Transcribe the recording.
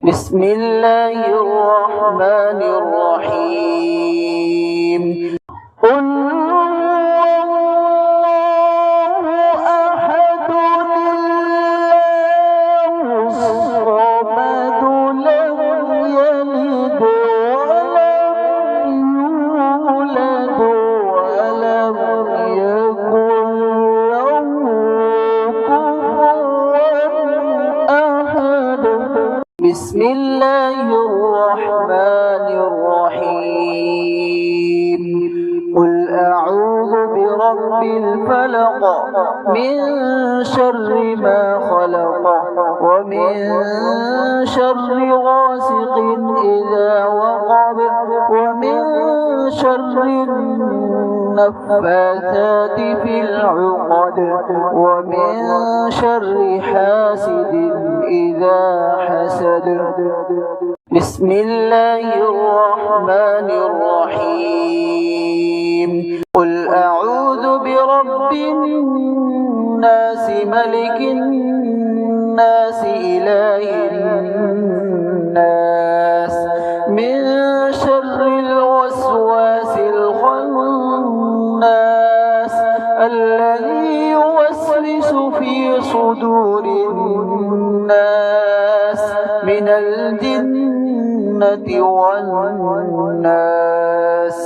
بسم الله الرحمن الرحيم. قل بسم الله الرحمن الرحيم. قل أعوذ برب الفلق من شر ما خلق ومن شر غاسق إذا وقب ومن شر النفاثات في العقد ومن شر حاسد إذا حسد. بسم الله الرحمن الرحيم. قل أعوذ برب الناس ملك الناس إله الناس من شر الوسواس الخناس الذي يوسوس في صدور الناس من الجنة والناس.